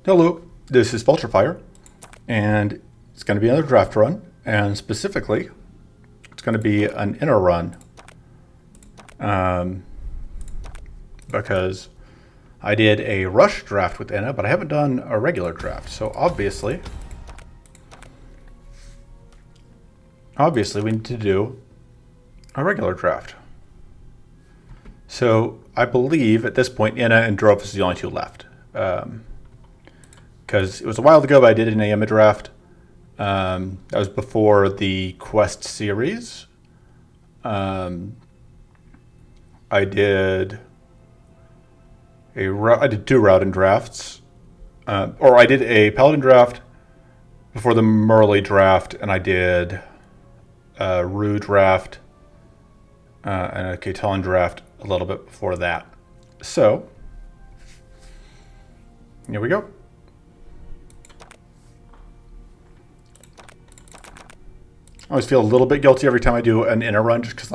Hello, this is Vulturefire, and it's going to be another draft run, and specifically, it's going to be an inner run, because I did a rush draft with Inna, but I haven't done a regular draft, so obviously we need to do a regular draft. So I believe at this point, Inna and Durdle is the only two left. Because it was a while ago, but I did an AMA draft. That was before the Quest series. I did two Rauden drafts, or I did a Paladin draft before the Merle draft, and I did a Rue draft and a Catelyn draft a little bit before that. So here we go. I always feel a little bit guilty every time I do an inner run, just because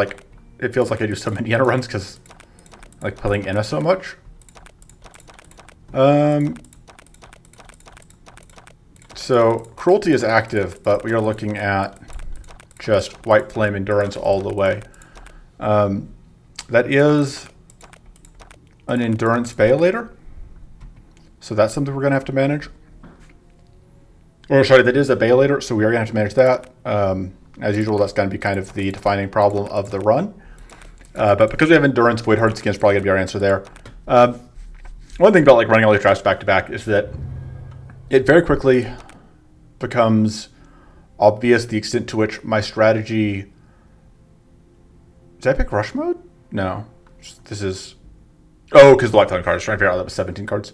it feels like I do so many inner runs because I like playing Inna so much. So Cruelty is active, but we are looking at just White Flame Endurance all the way. That is an Endurance Violator, so that's something we're going to have to manage. Or sorry, that is a Violator, so we are going to have to manage that. As usual, that's going to be kind of the defining problem of the run. But because we have Endurance, Void Heart's Skin is probably going to be our answer there. One thing about running all these drafts back to back is that it very quickly becomes obvious the extent to which my strategy... Did I pick Rush Mode? No. This is... Oh, because the lifetime cards. Trying to figure out that was 17 cards.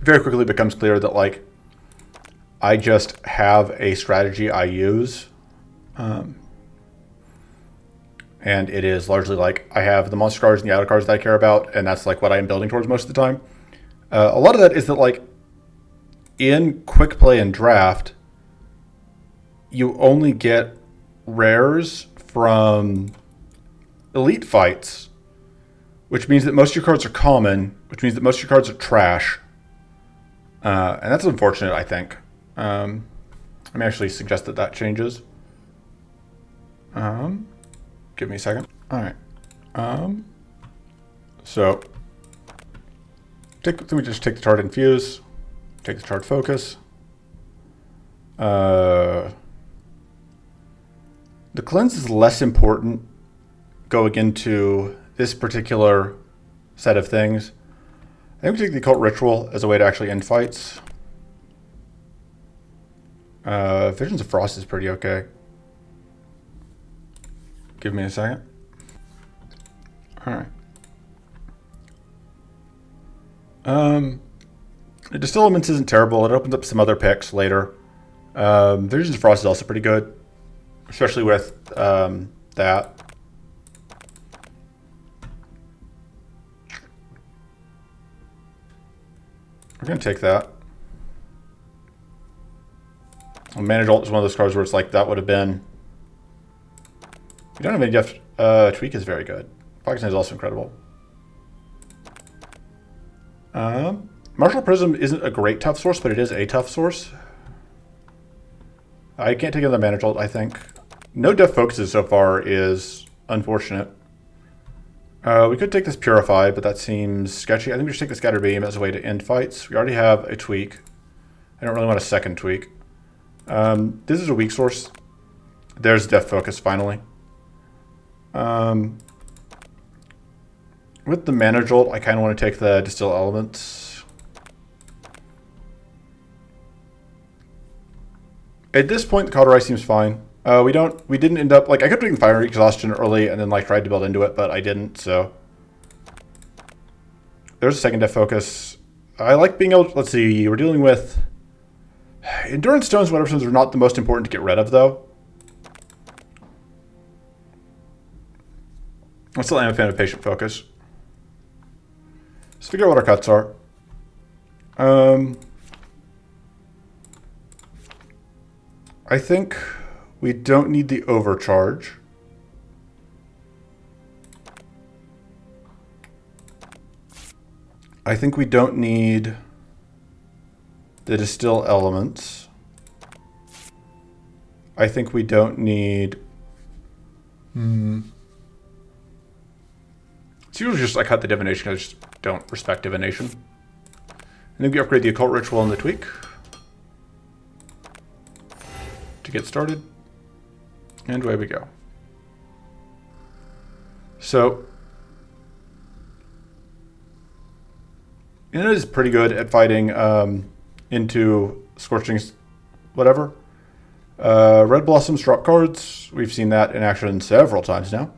Very quickly becomes clear that I just have a strategy I use, and it is largely I have the monster cards and the outer cards that I care about, and that's what I am building towards most of the time. A lot of that is that in quick play and draft, you only get rares from elite fights, which means that most of your cards are common, which means that most of your cards are trash. And that's unfortunate, I think. Let me actually suggest that changes. Give me a second. All right. So, let me just take the Charred Infuse, take the Charred Focus. The Cleanse is less important going into this particular set of things. I think we take the Occult Ritual as a way to actually end fights. Visions of Frost is pretty okay. Give me a second. Alright. Distill Elements isn't terrible. It opens up some other picks later. Visions of Frost is also pretty good, especially with that. We're going to take that. Manage Alt is one of those cards where it's that would have been... You don't have any depth. Tweak is very good. Pakistan is also incredible. Martial Prism isn't a great tough source, but it is a tough source. I can't take another Manage Alt, I think. No Def Focuses so far is unfortunate. We could take this Purify, but that seems sketchy. I think we should take the Scatter Beam as a way to end fights. We already have a Tweak. I don't really want a second Tweak. This is a weak source. There's Def Focus, finally. With the Mana Jolt, I kind of want to take the Distill Elements. At this point, the Cauterized seems fine. We didn't end up, I could have taken Fire Exhaustion early and then tried to build into it, but I didn't, so. There's a second Def Focus. I like being able to, let's see, we're dealing with Endurance Stones, whatever stones are not the most important to get rid of, though. I still am a fan of Patient Focus. Let's figure out what our cuts are. I think we don't need the Overcharge. I think we don't need the distill elements. I think we don't need... It's usually just I cut the divination because I just don't respect divination. And then we upgrade the occult ritual and the tweak to get started. And away we go. So it is pretty good at fighting into Scorching whatever. Red Blossoms drop cards. We've seen that in action several times now.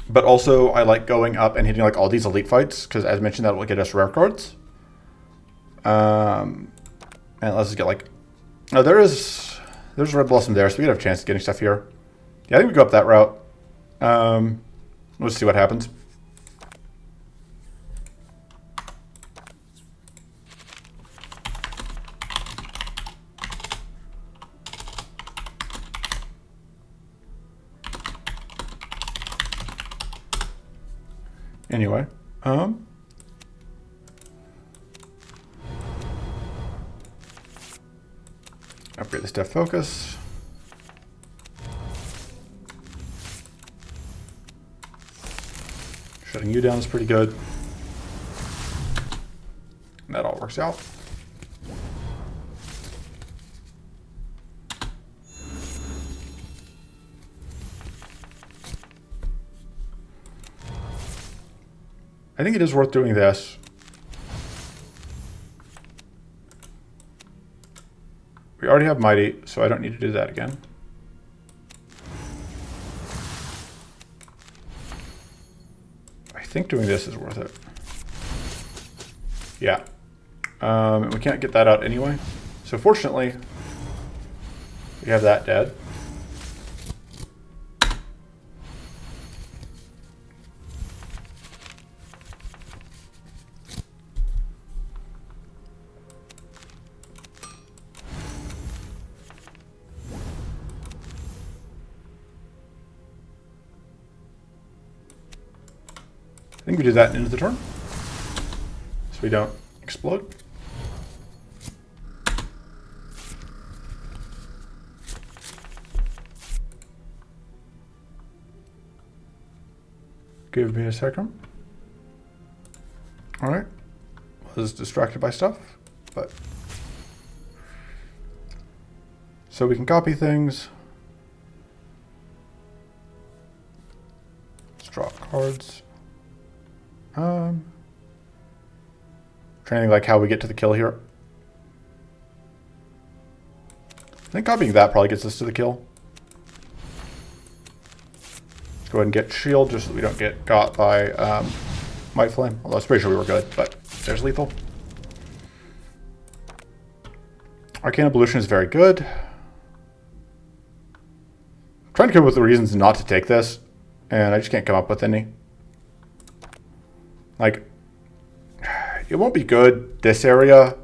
But also I like going up and hitting like all these elite fights because as mentioned that will get us rare cards. And let's just get like... Oh, there's Red Blossom there, so we have a chance of getting stuff here. Yeah, I think we go up that route. Let's see what happens. Anyway, upgrade this depth focus. Shutting you down is pretty good. And that all works out. I think it is worth doing this. We already have Mighty, so I don't need to do that again. I think doing this is worth it. Yeah. And we can't get that out anyway. So fortunately, we have that dead. I think we do that into the turn, so we don't explode. Give me a second. All right, was distracted by stuff, but so we can copy things. Let's drop cards. Trying to think like how we get to the kill here. I think copying that probably gets us to the kill. Let's go ahead and get shield just so that we don't get got by Might Flame. Although I was pretty sure we were good, but there's lethal. Arcane Evolution is very good. I'm trying to come up with the reasons not to take this, and I just can't come up with any. Like, it won't be good this area.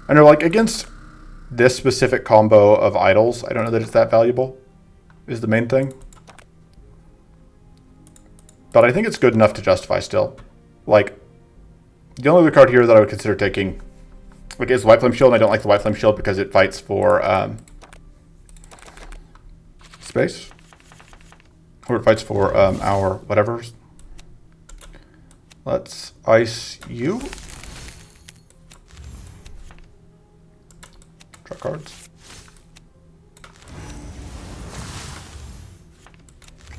I know, like, against this specific combo of idols, I don't know that it's that valuable, is the main thing. But I think it's good enough to justify still. Like, the only other card here that I would consider taking, like, is the White Flame Shield, and I don't like the White Flame Shield because it fights for space. Or it fights for our whatevers. Let's ice you. Draw cards.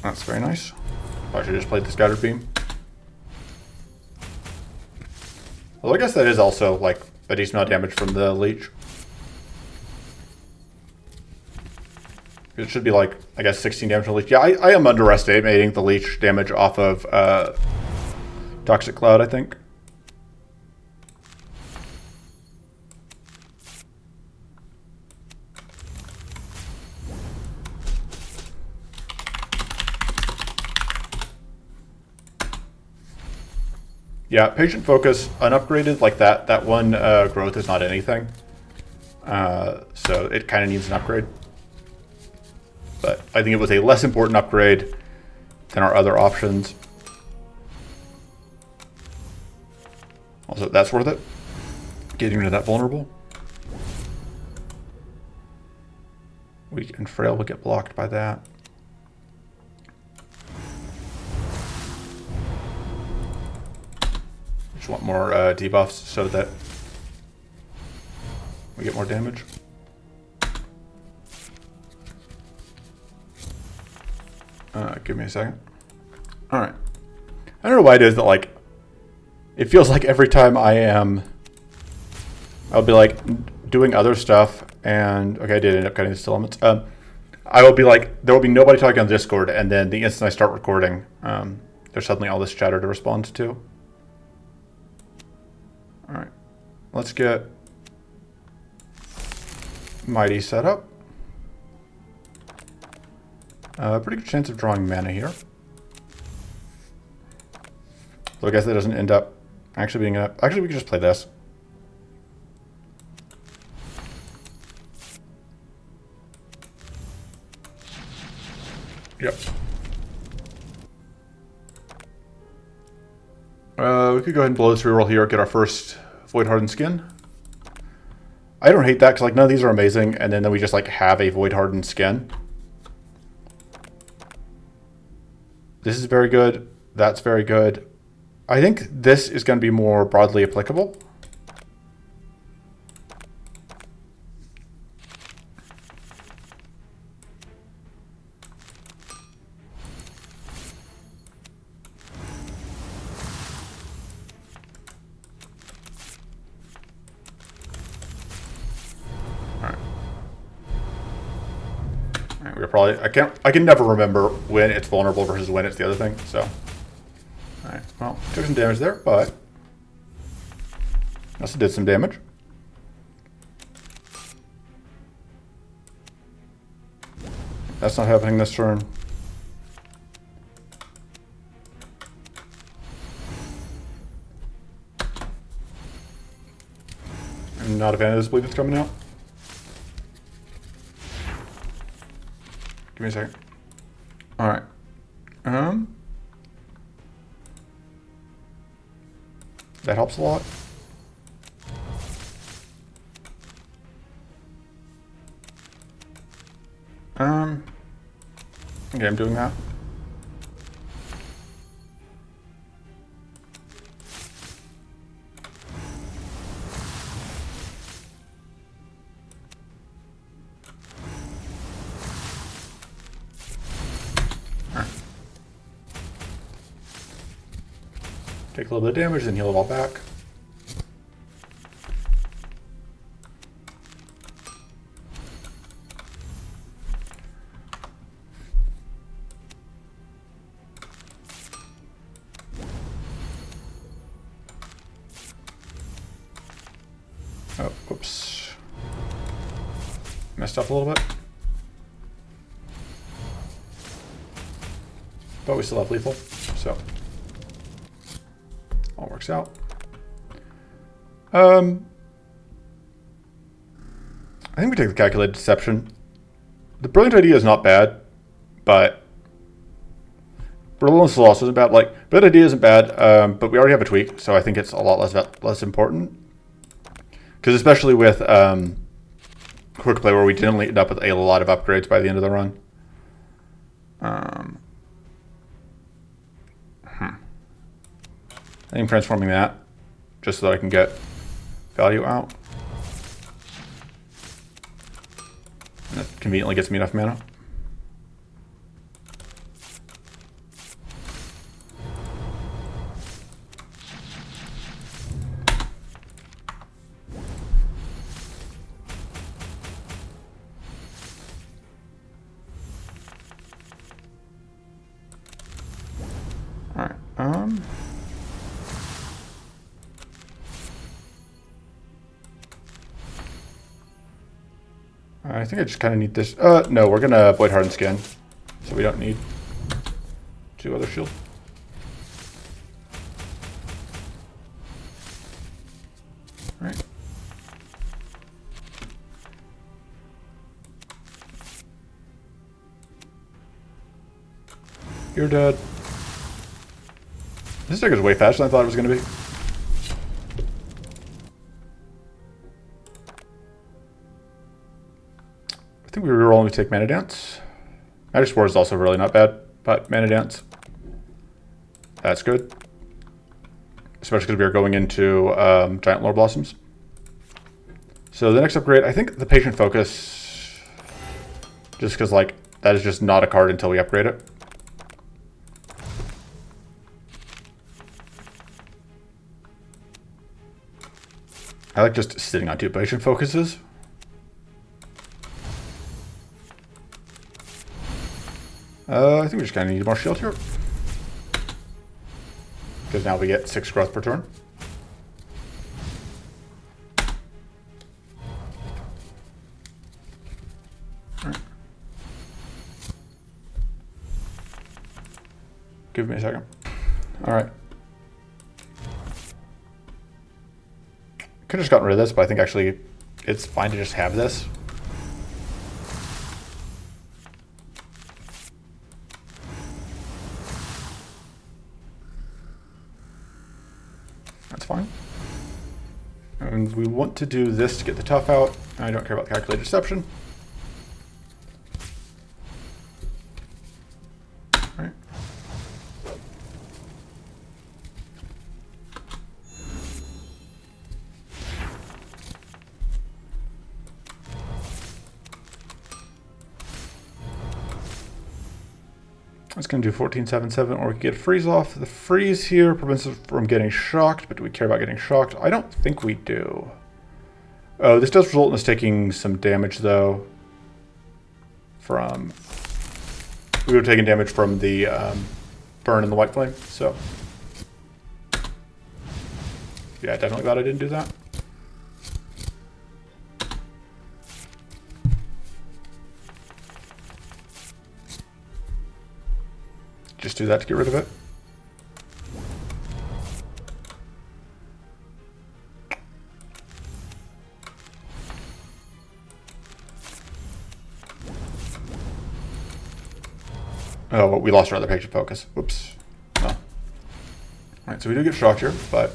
That's very nice. I should just play the Scattered Beam. Well, I guess that is also like a decent amount of damage from the Leech. It should be like, I guess, 16 damage from the Leech. Yeah, I am underestimating the Leech damage off of Toxic Cloud, I think. Yeah, Patient Focus, unupgraded, like that one growth is not anything. So it kind of needs an upgrade. But I think it was a less important upgrade than our other options. Also, that's worth it. Getting rid of that vulnerable. Weak and frail will get blocked by that. Just want more debuffs so that we get more damage. Give me a second. All right. I don't know why it is that, like, it feels like every time I'll be like doing other stuff, and okay, I did end up cutting the still elements. I will be like, there will be nobody talking on Discord, and then the instant I start recording, there's suddenly all this chatter to respond to. All right, let's get Mighty set up. Pretty good chance of drawing mana here. So I guess that doesn't end up actually being enough. Actually, we could just play this. Yep. We could go ahead and blow this reroll here, get our first Void Hardened Skin. I don't hate that because, like, none of these are amazing, and then we just, like, have a Void Hardened Skin. This is very good. That's very good. I think this is going to be more broadly applicable. We're probably, I can never remember when it's vulnerable versus when it's the other thing, so. Alright, well, took some damage there, but also did some damage. That's not happening this turn. I'm not a fan of this bleed that's coming out. Give me a second. All right. That helps a lot. Okay, I'm doing that. Take a little bit of damage, then heal it all back. Oh, whoops. Messed up a little bit. But we still have lethal, so. All works out. I think we take the calculated deception. The brilliant idea is not bad, but brilliance loss isn't bad. Like, brilliant idea isn't bad, but we already have a tweak, so I think it's a lot less important. Because especially with quick play, where we generally end up with a lot of upgrades by the end of the run. I think transforming that, just so that I can get value out. And that conveniently gets me enough mana. All right. I think I just kind of need this. No, we're gonna Void Hardened Skin, so we don't need 2 other shield. All right. You're dead. This deck is way faster than I thought it was gonna be. think we reroll and we take Mana Dance. Magic Spore is also really not bad, but Mana Dance, that's good. Especially because we are going into Giant Lore Blossoms. So the next upgrade, I think the Patient Focus, just because like that is just not a card until we upgrade it. I like just sitting on 2 Patient Focuses. I think we just kind of need more shield here. Because now we get 6 growth per turn. Right. Give me a second. Alright. Could have just gotten rid of this, but I think actually it's fine to just have this. That's fine. And we want to do this to get the tough out. I don't care about the calculated deception. All right. It's going to do 1477, or we can get a freeze off. The freeze here prevents us from getting shocked, but do we care about getting shocked? I don't think we do. Oh, this does result in us taking some damage, though. From... We would have taken damage from the burn in the White Flame, so... Yeah, definitely glad I didn't do that. Just do that to get rid of it. Oh, well, we lost our other Patient Focus. Whoops. No. Alright, so we do get shocked here, but...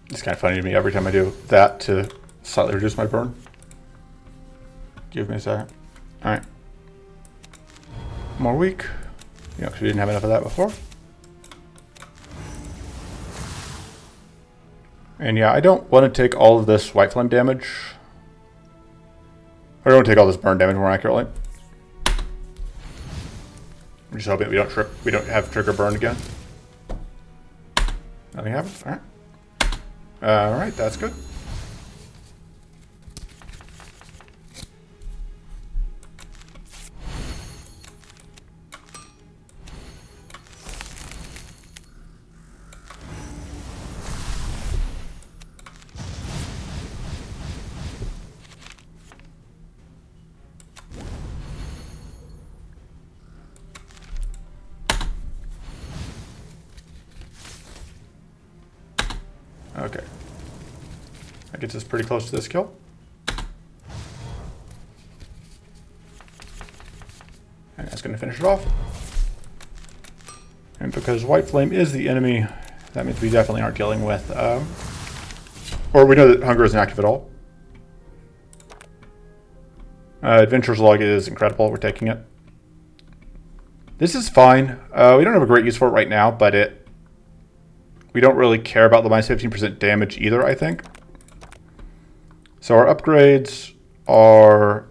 It's kind of funny to me every time I do that to slightly reduce my burn. Give me a second. Alright. More weak. You know, because we didn't have enough of that before. And yeah, I don't want to take all of this White Flame damage. I don't want to take all this burn damage more accurately. I'm just hoping that we don't have trigger burn again. Nothing happens. Alright. Alright, that's good. Okay. That gets us pretty close to this kill. And that's going to finish it off. And because White Flame is the enemy, that means we definitely aren't dealing with... or we know that Hunger isn't active at all. Adventurer's Log is incredible. We're taking it. This is fine. We don't have a great use for it right now, but we don't really care about the minus 15% damage either, I think. So our upgrades are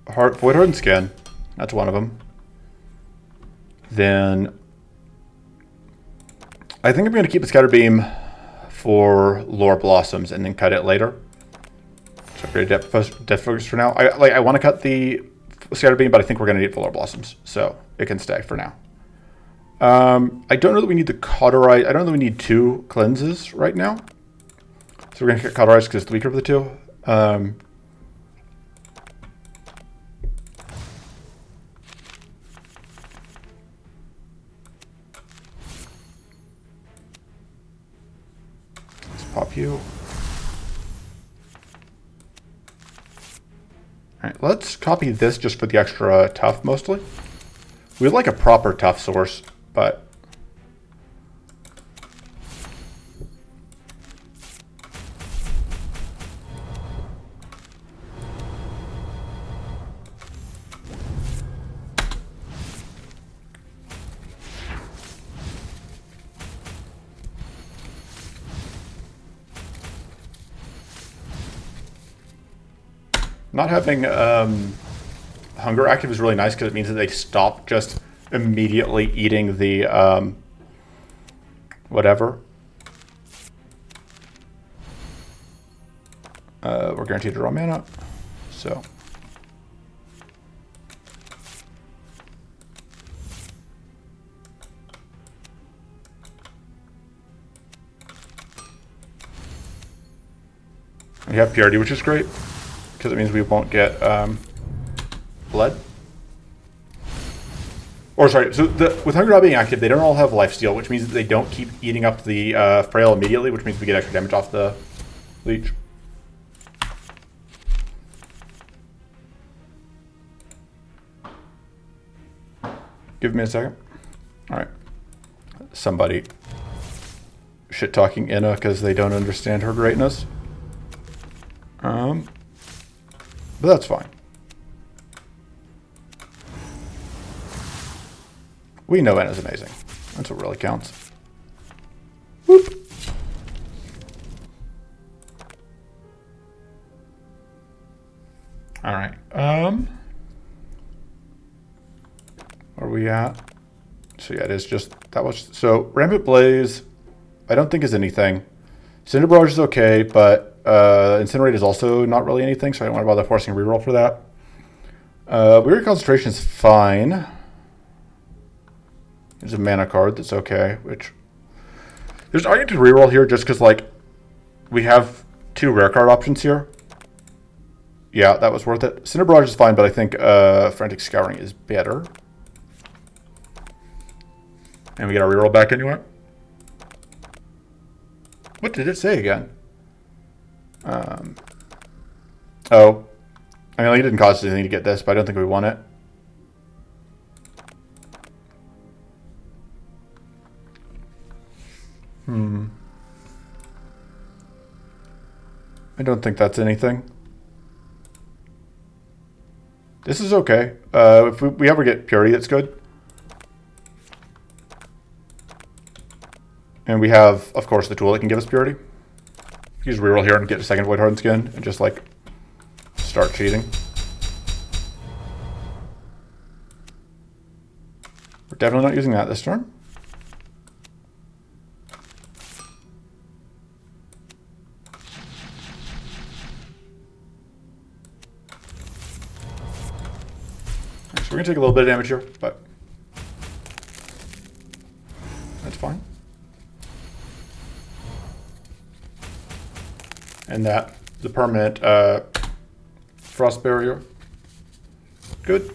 Void Hardened Skin. That's one of them. Then I think I'm going to keep the Scatter Beam for Lore Blossoms and then cut it later. So upgrade Depth Focus for now. I want to cut the Scatter Beam, but I think we're going to need it for Lore Blossoms, so it can stay for now. I don't know that we need the Cauterize. I don't know that we need 2 cleanses right now. So we're going to get Cauterize because it's the weaker of the 2. Let's pop you. Alright, let's copy this just for the extra tough, mostly. We'd like a proper tough source, but... Not having hunger active is really nice because it means that they stop just immediately eating the whatever. We're guaranteed to draw mana, so. We have purity, which is great, because it means we won't get blood. Or sorry, so with hunger not being active, they don't all have lifesteal, which means that they don't keep eating up the frail immediately, which means we get extra damage off the leech. Give me a second. All right. Somebody shit-talking Inna because they don't understand her greatness. But that's fine. We know Inna's amazing. That's what really counts. Whoop. All right. Where are we at? So yeah, it is just that was so Rampant Blaze. I don't think is anything. Cinder Barrage is okay, but Incinerate is also not really anything, so I don't want to bother forcing a reroll for that. Weird Concentration is fine. There's a mana card that's okay, which there's an argument to reroll here just because like we have 2 rare card options here. Yeah, that was worth it. Cinder Barrage is fine, but I think Frantic Scouring is better. And we get our reroll back anyway. What did it say again? Oh. I mean, like, it didn't cost us anything to get this, but I don't think we want it. I don't think that's anything. This is okay. If we ever get Purity, that's good. And we have, of course, the tool that can give us Purity. Use reroll here and get a second Void Hardened Skin and just, like, start cheating. We're definitely not using that this turn. So we're going to take a little bit of damage here, but that's fine. And that, the permanent Frost Barrier. Good.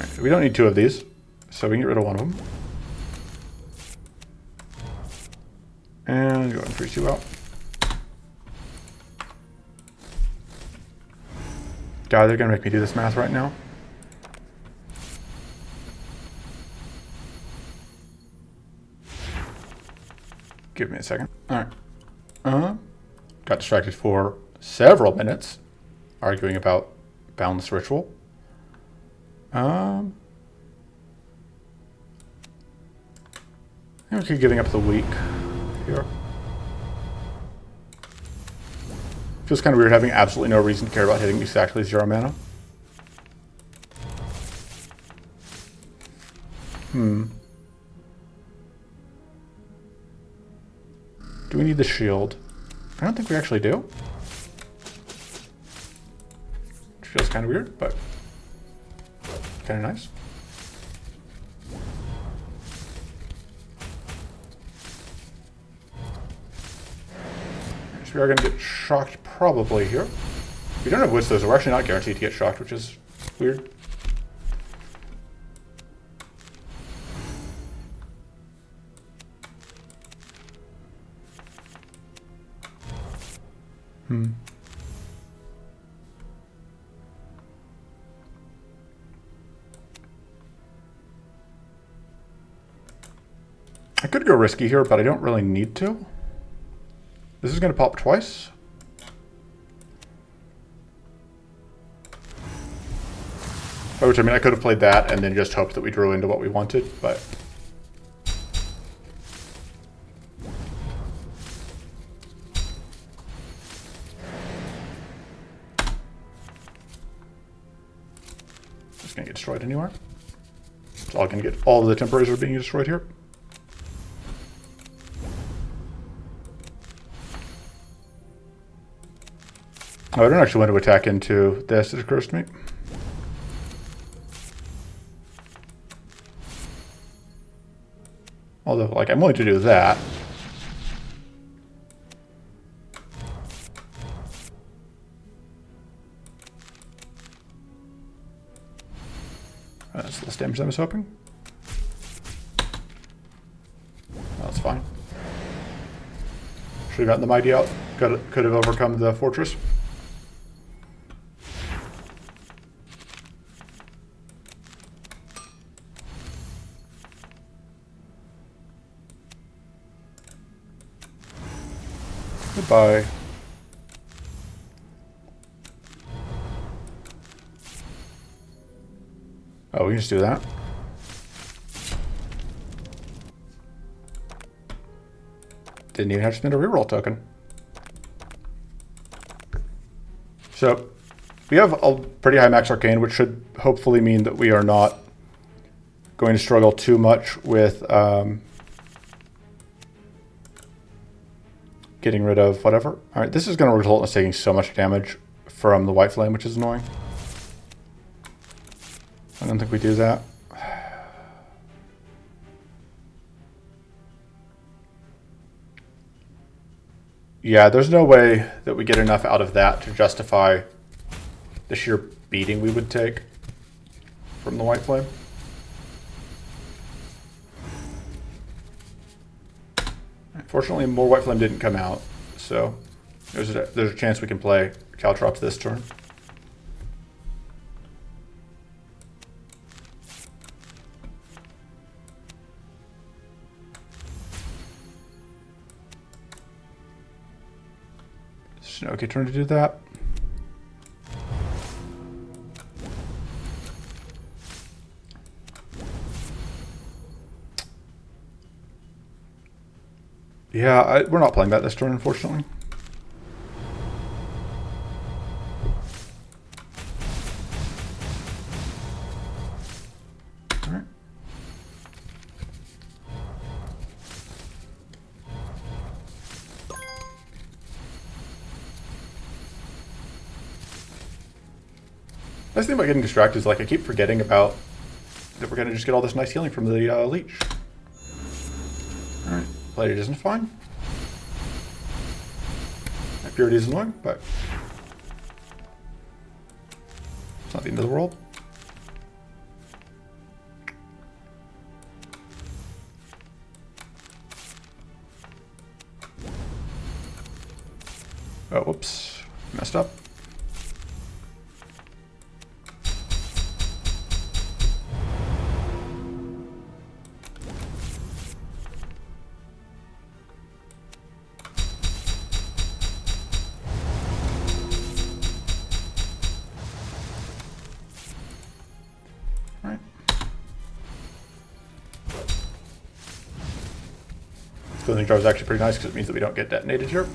Right, so we don't need 2 of these, so we can get rid of 1 of them. And go ahead and freeze you out. God, they're going to make me do this math right now. Give me a second. All right. Got distracted for several minutes arguing about Boundless Ritual. And we keep giving up the weak here. Feels kind of weird having absolutely no reason to care about hitting exactly 0 mana. Do we need the shield? I don't think we actually do. Which feels kind of weird, but kind of nice. So we are going to get shocked probably here. We don't have Wits though, so we're actually not guaranteed to get shocked, which is weird. I could go risky here, but I don't really need to. This is going to pop twice. Which, I mean, I could have played that and then just hoped that we drew into what we wanted, but... It's going to get destroyed anywhere. It's all going to get... All of the temporaries are being destroyed here. Oh, I don't actually want to attack into this, it occurs to me. Although, like, I'm willing to do that. That's less damage than I was hoping. That's fine. Should have gotten the mighty out. Could have overcome the fortress. Goodbye. Oh, we can just do that. Didn't even have to spend a reroll token. So, we have a pretty high max arcane, which should hopefully mean that we are not going to struggle too much with getting rid of whatever. Alright, this is going to result in us taking so much damage from the white flame, which is annoying. I don't think we do that. Yeah, there's no way that we get enough out of that to justify the sheer beating we would take from the white flame. Fortunately, more white flame didn't come out, so there's a chance we can play Caltrops this turn. It's an okay turn to do that. Yeah, we're not playing that this turn, unfortunately. All right. Nice thing about getting distracted is, like, I keep forgetting about that we're going to just get all this nice healing from the leech. All right. Played isn't fine. My purity is annoying, but it's not the end of the world. Oh, whoops. Messed up. Clothing jar is actually pretty nice because it means that we don't get detonated here.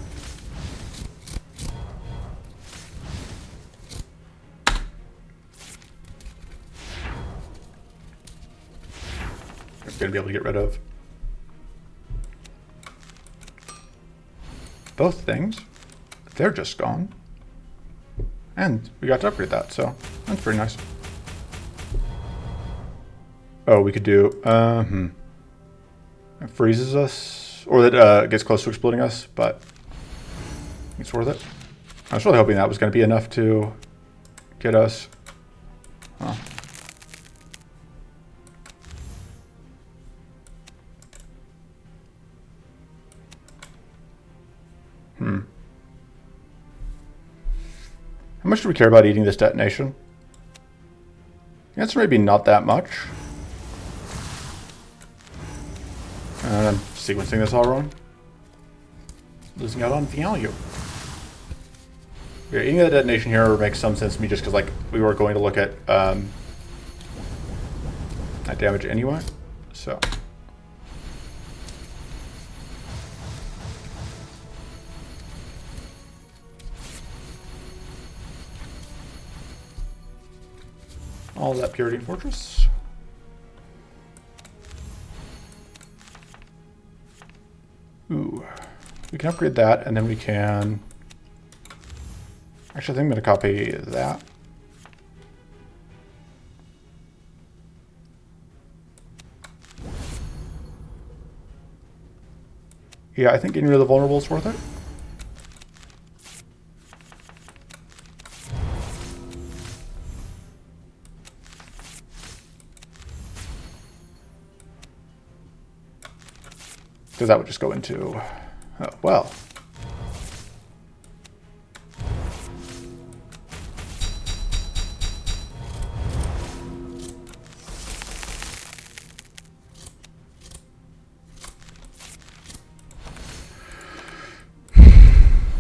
We're going to be able to get rid of both things. They're just gone. And we got to upgrade that, so that's pretty nice. Oh, we could do, it freezes us, or that gets close to exploding us, but it's worth it. I was really hoping that was going to be enough to get us. Huh. much do we care about eating this detonation? The answer may be not that much. And I'm sequencing this all wrong. Losing out on value. Yeah, eating the detonation here makes some sense to me just because, like, we were going to look at that damage anyway. So. All that Purity Fortress. Ooh. We can upgrade that, and then we can... Actually, I think I'm going to copy that. Yeah, I think getting rid of the vulnerable is worth it. Because that would just go into... Oh, well.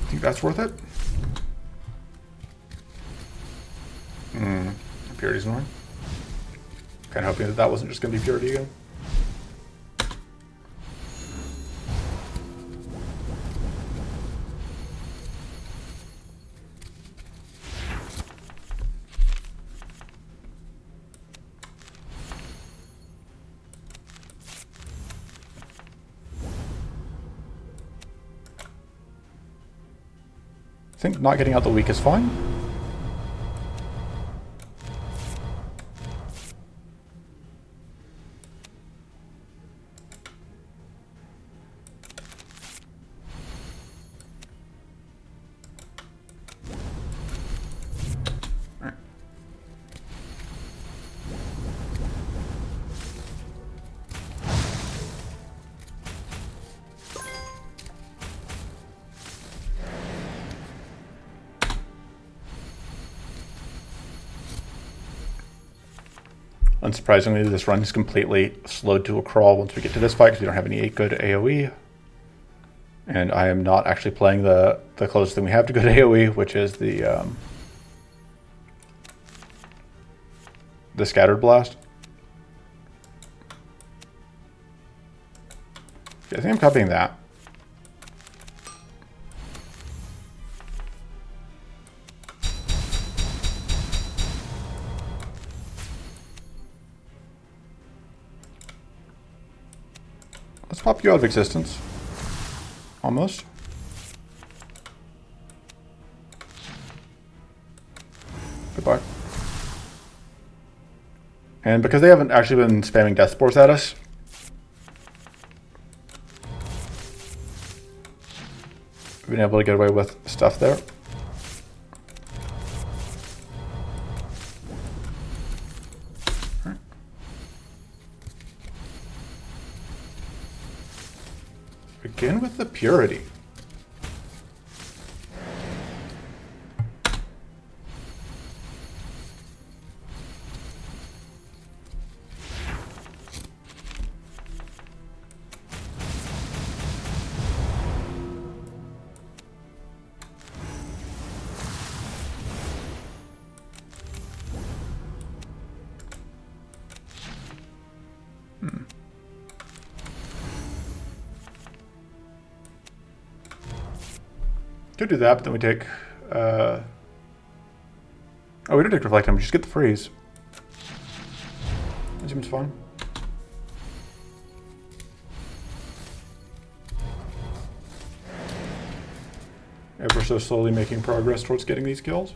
Think that's worth it? Purity's annoying. Kind of hoping that that wasn't just going to be Purity again. I think not getting out the weak is fine. Right. Unsurprisingly, this run is completely slowed to a crawl once we get to this fight because we don't have any good AoE. And I am not actually playing the closest thing we have to good AoE, which is the Scattered Blast. Okay, I think I'm copying that. Let's pop you out of existence. Almost. Goodbye. And because they haven't actually been spamming Death Spores at us, we've been able to get away with stuff there. Begin with the Purity. Could do that, but then we take... Oh, we don't take Reflect Time, we just get the freeze. That seems fun. Ever so slowly making progress towards getting these kills.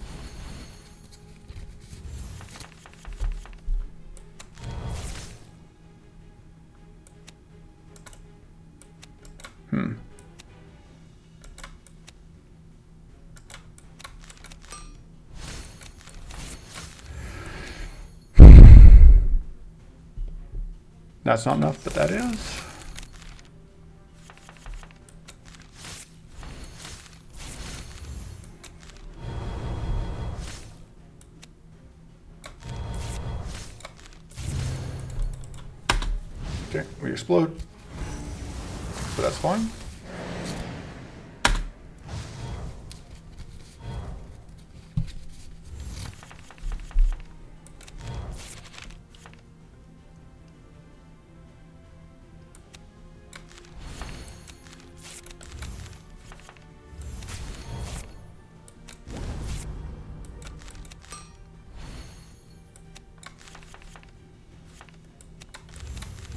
That's not enough, but that is. Okay, we explode. But that's fine.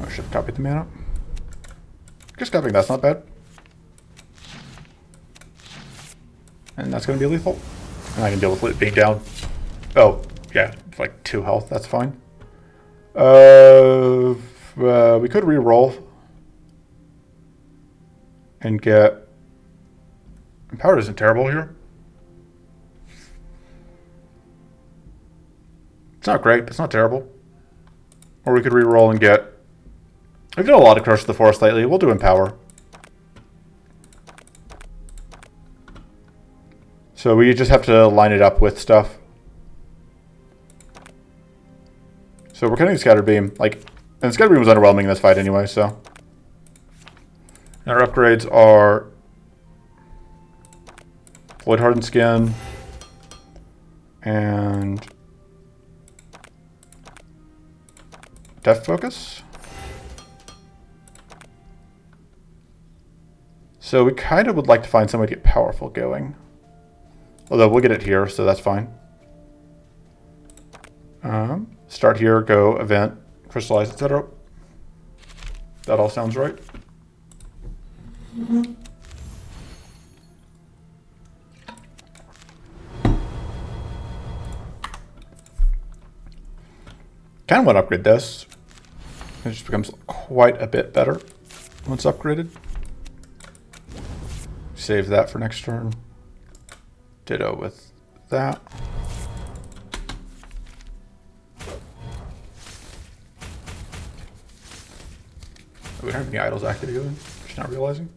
I should have copied the mana. Just copying that's not bad. And that's going to be lethal. And I can deal with it being down. Oh, yeah, like 2 health. That's fine. We could re-roll. And get... Power isn't terrible here. It's not great, but it's not terrible. Or we could re-roll and get... We've done a lot of Curse of the Forest lately. We'll do Empower. So we just have to line it up with stuff. So we're cutting Scattered Beam. And Scattered Beam was underwhelming in this fight anyway, so. And our upgrades are Void Hardened Skin and Death Focus. So we kind of would like to find some way to get Powerful going. Although we'll get it here, so that's fine. Start here, go, event, crystallize, etc. That all sounds right. Kind of want to upgrade this. It just becomes quite a bit better once upgraded. Save that for next turn. Ditto with that. Oh, we don't have any idols activated, just not realizing.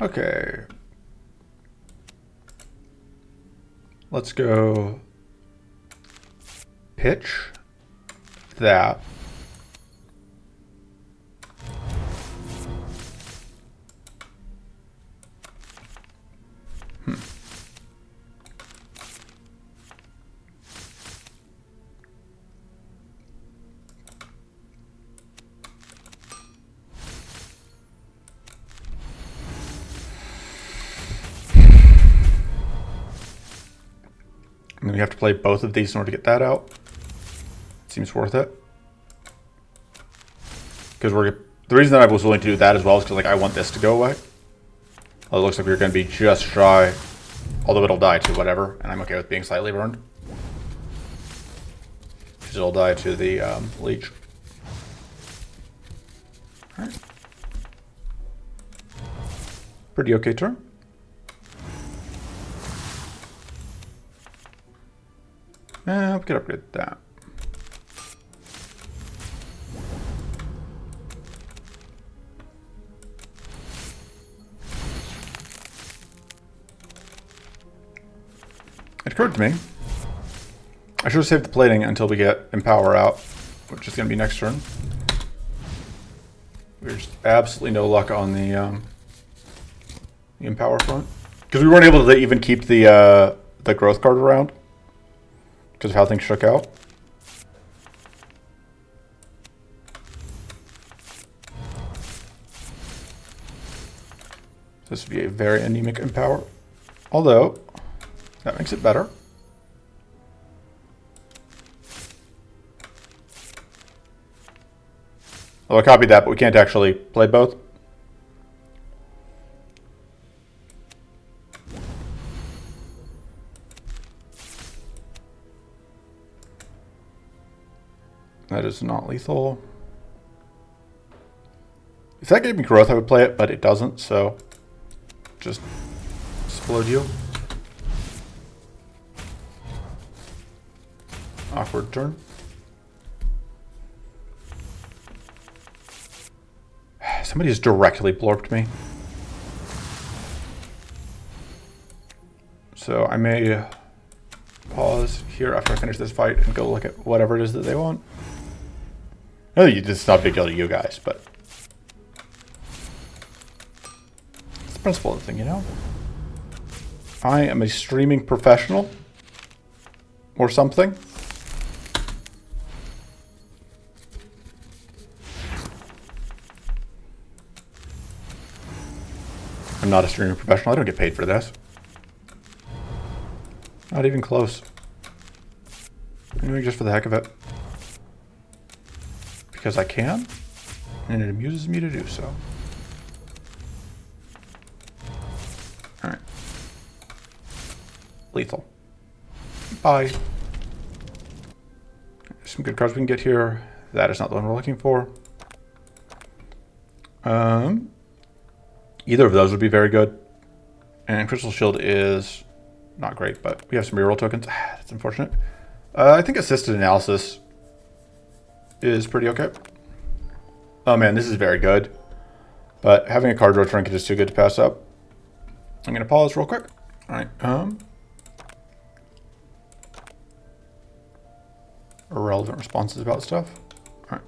Okay. Let's go pitch that. And then we have to play both of these in order to get that out. Seems worth it. Because the reason that I was willing to do that as well is because I want this to go away. Well, it looks like we're going to be just shy. Although it'll die to whatever, and I'm okay with being slightly burned. Because it'll die to the leech. Alright. Pretty okay turn. We could upgrade that. It occurred to me, I should have saved the plating until we get Empower out, which is going to be next turn. There's absolutely no luck on the Empower front. Because we weren't able to even keep the growth card around. Because of how things shook out. This would be a very anemic Empower. Although, that makes it better. Well, I copied that, but we can't actually play both. That is not lethal. If that gave me growth, I would play it, but it doesn't, so just explode you. Awkward turn. Somebody has directly blorped me. So I may pause here after I finish this fight and go look at whatever it is that they want. No, it's not a big deal to you guys, but it's the principle of the thing, you know? I am a streaming professional or something. I'm not a streaming professional. I don't get paid for this. Not even close. I'm doing it just for the heck of it. Because I can, and it amuses me to do so. Alright. Lethal. Bye. Some good cards we can get here. That is not the one we're looking for. Either of those would be very good. And Crystal Shield is not great, but we have some reroll tokens. That's unfortunate. I think Assisted Analysis is pretty okay. Oh man, this is very good. But having a card draw trinket is too good to pass up. I'm going to pause real quick. Alright, irrelevant responses about stuff. Alright.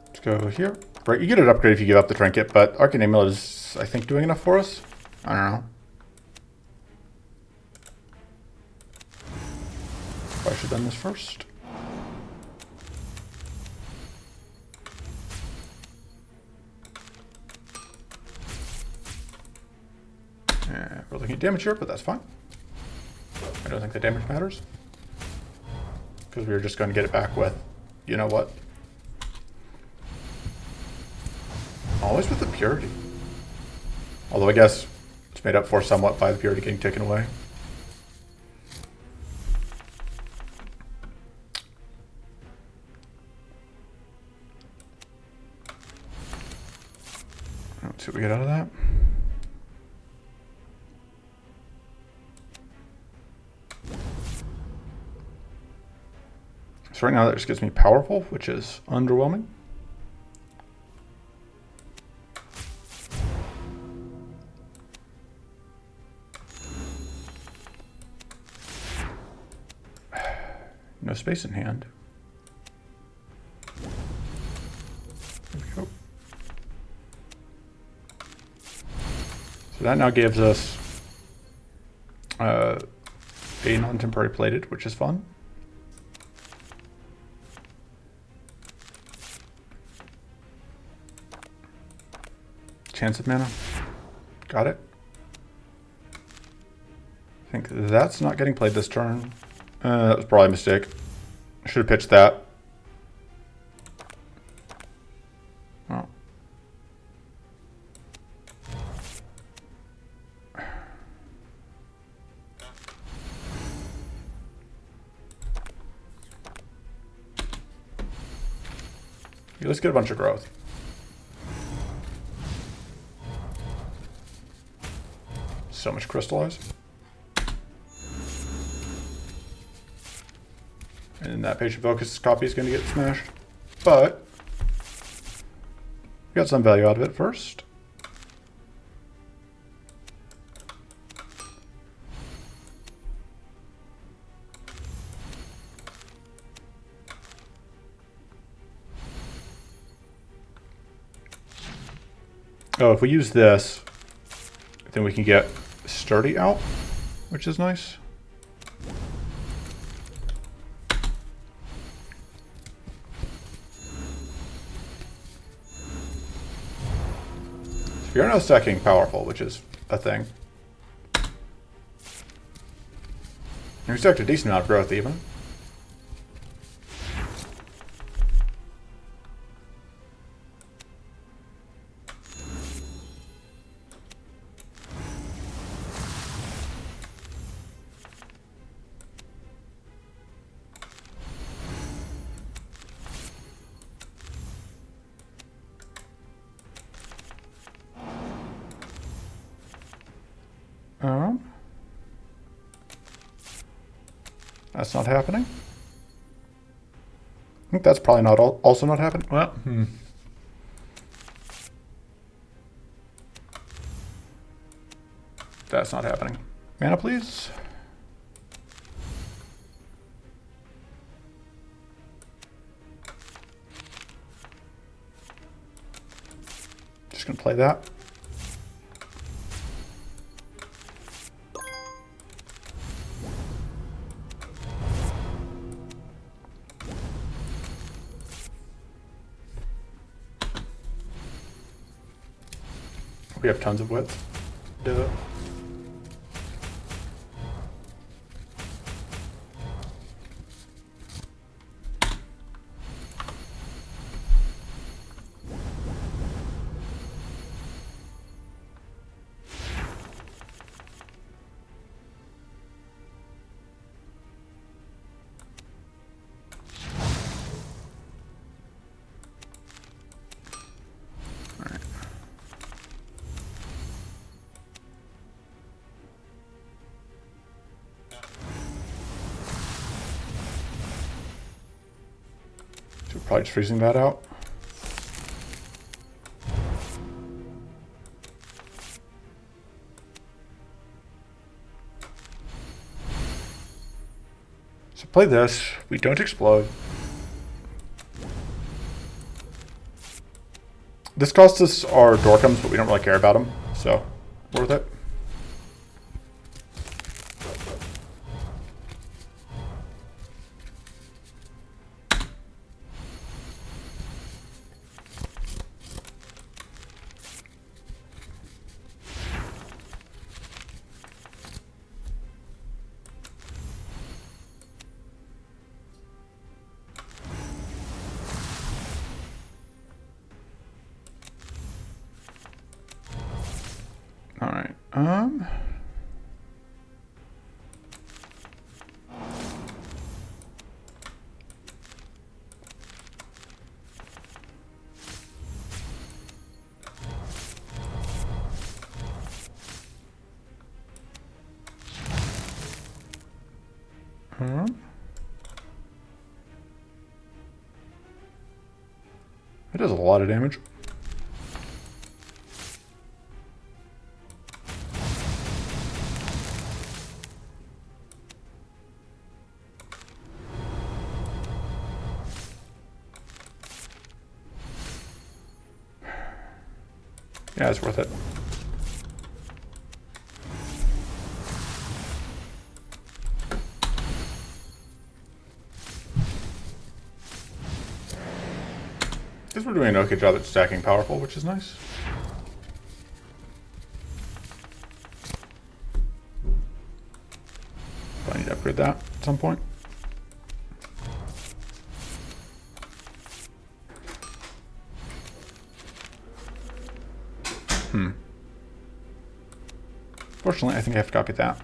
Let's go here. Right, you get an upgrade if you give up the trinket, but Arcane Amulet is, I think, doing enough for us. I don't know. Probably should have done this first. We're looking at damage here, but that's fine. I don't think the damage matters. Because we were just going to get it back with, you know what? Always with the purity. Although I guess it's made up for somewhat by the purity getting taken away. Let's see what we get out of that. So right now that just gives me powerful, which is underwhelming. No space in hand. There we go. So that now gives us a non-temporary plated, which is fun. Chance of mana. Got it. I think that's not getting played this turn. That was probably a mistake. I should have pitched that. Oh. Okay, let's get a bunch of growth. So much crystallize. And that patient focus copy is going to get smashed. But we got some value out of it first. Oh, if we use this, then we can get Sturdy out, which is nice. We are now stacking powerful, which is a thing. And we stacked a decent amount of growth even. That's not happening. I think that's probably not also not happening. Well, That's not happening. Mana, please. just gonna play that. We have tons of width. Do it. Probably just freezing that out. So play this. We don't explode. This costs us our Dorkums, but we don't really care about them, so worth it. All right. It does a lot of damage. Yeah, it's worth it. Guess we're doing an okay job at stacking powerful, which is nice. I need to upgrade that at some point. Fortunately, I think I have to copy that.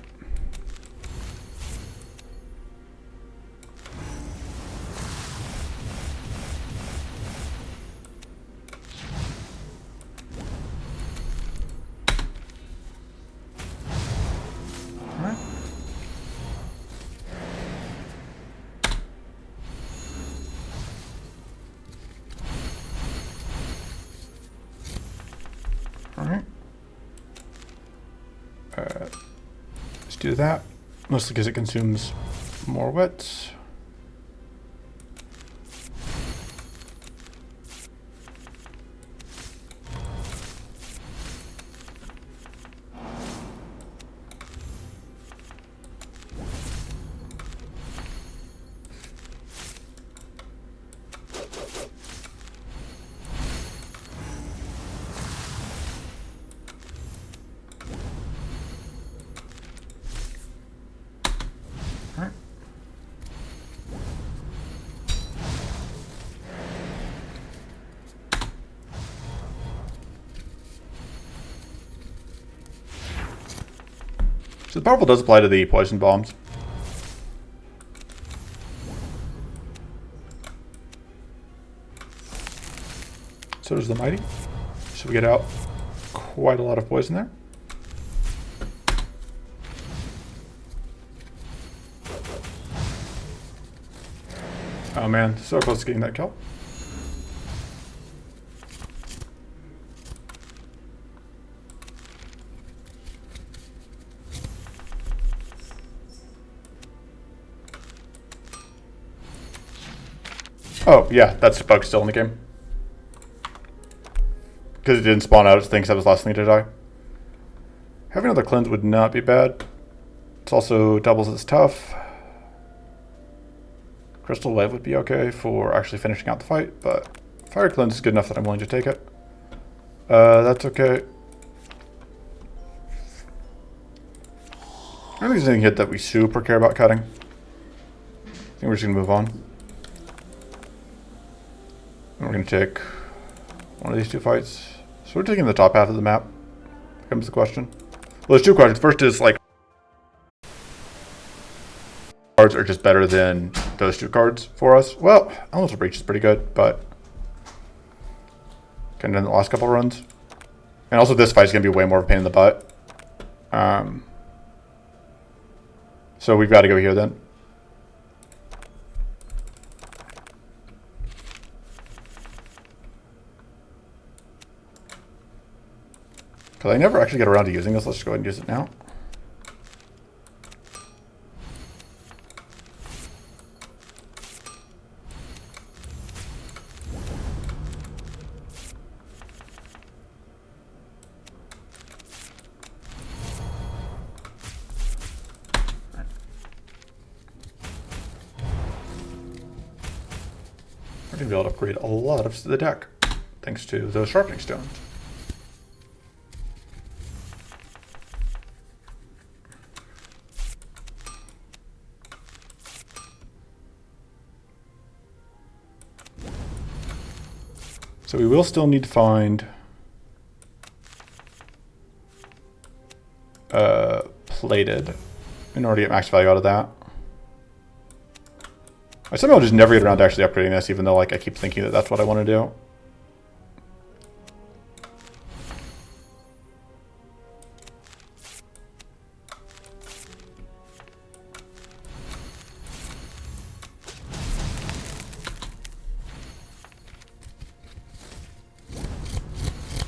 Let's do that, mostly because it consumes more wet. So the powerful does apply to the poison bombs. So does the mighty. So we get out quite a lot of poison there. Oh man, so close to getting that kill. Oh, yeah, that's a bug still in the game. because it didn't spawn out its things, that was the last thing to die. Having another cleanse would not be bad. It's also doubles its tough. Crystal Wave would be okay for actually finishing out the fight, but Fire Cleanse is good enough that I'm willing to take it. That's okay. I don't think there's anything hit that we super care about cutting. I think we're just going to move on. And we're going to take one of these two fights. So we're taking the top half of the map, becomes the question. Well, there's two questions. First is, like, cards are just better than those two cards for us. Well, Elemental Breach is pretty good, but kind of in the last couple runs. And also this fight is going to be way more of a pain in the butt. So we've got to go here then. Because I never actually get around to using this. Let's just go ahead and use it now. We're going to be able to upgrade a lot of the deck, thanks to those sharpening stones. So we will still need to find plated in order to get max value out of that. I somehow just never get around to actually upgrading this, even though like I keep thinking that that's what I want to do.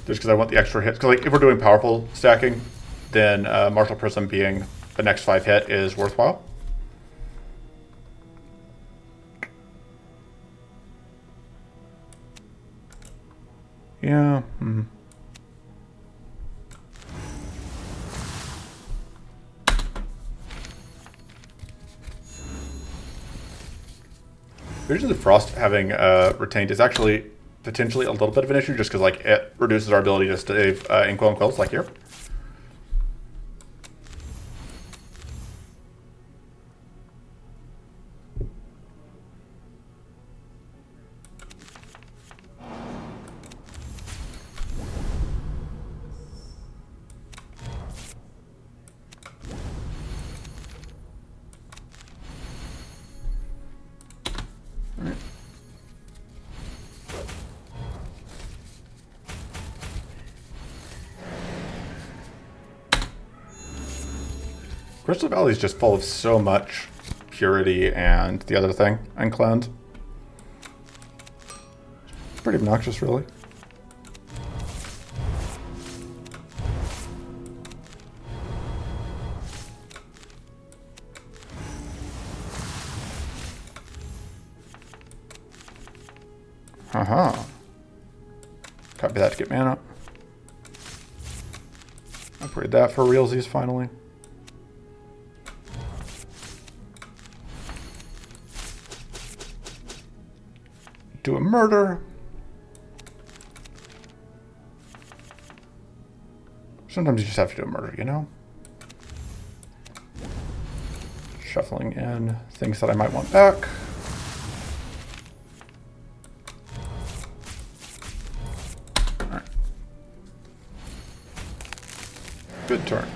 Just because I want the extra hits. Because like if we're doing powerful stacking, then Martial Prism being the next 5 hit is worthwhile. Yeah. Visions of Frost having retained is actually potentially a little bit of an issue, just because like it reduces our ability to save Inkwell and Quells, like here. Crystal Valley is just full of so much purity and the other thing, and cleanse. It's pretty obnoxious, really. Copy that to get mana. Upgrade that for realsies finally. Do a murder. Sometimes you just have to do a murder, you know? Shuffling in things that I might want back. Alright. Good turn.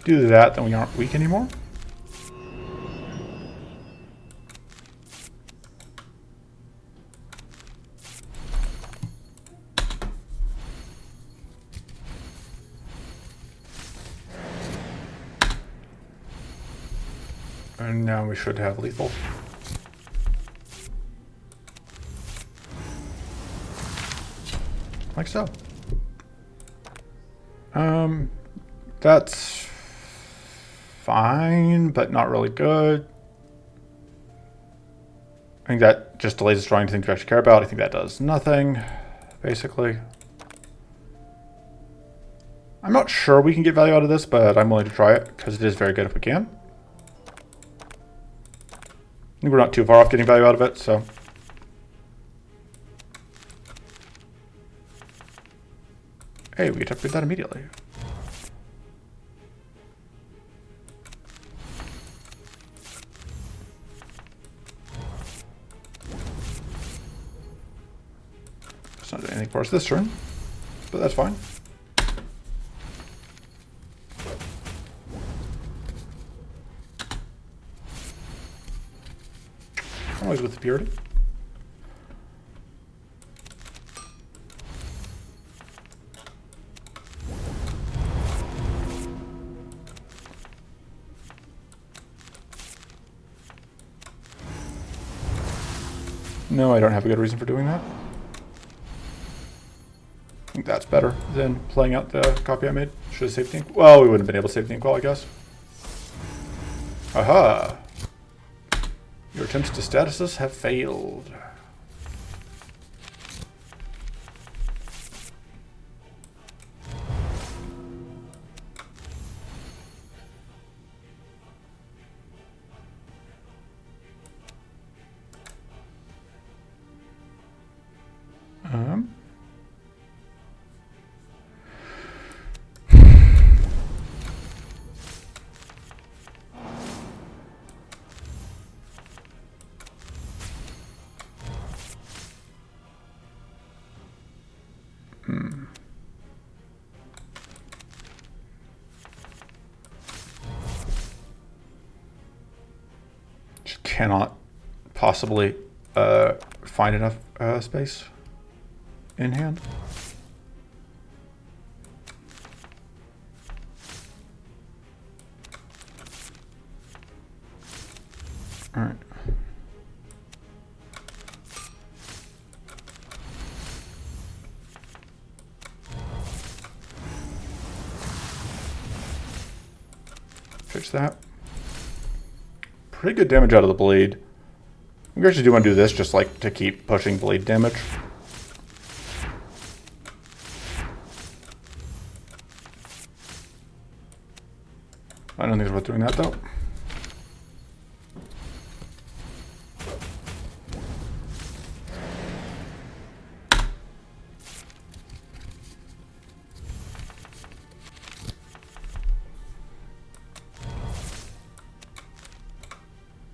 Do that, then we aren't weak anymore. And now we should have lethal. Like so. That's fine, but not really good. I think that just delays us drawing to things we actually care about. I think that does nothing, basically. I'm not sure we can get value out of this, but I'm willing to try it because it is very good if we can. I think we're not too far off getting value out of it, so. Hey, we get to upgrade that immediately. It's not doing anything for us this turn, but that's fine. Always with the purity. No, I don't have a good reason for doing that. I think that's better than playing out the copy I made. Should have saved the ink. Well, we wouldn't have been able to save the inkwell, I guess. Aha! Your attempts to status us have failed. Just cannot possibly find enough space in hand. All right. Fix that. Pretty good damage out of the bleed. We actually do want to do this just like to keep pushing bleed damage. I don't think it's worth doing that though.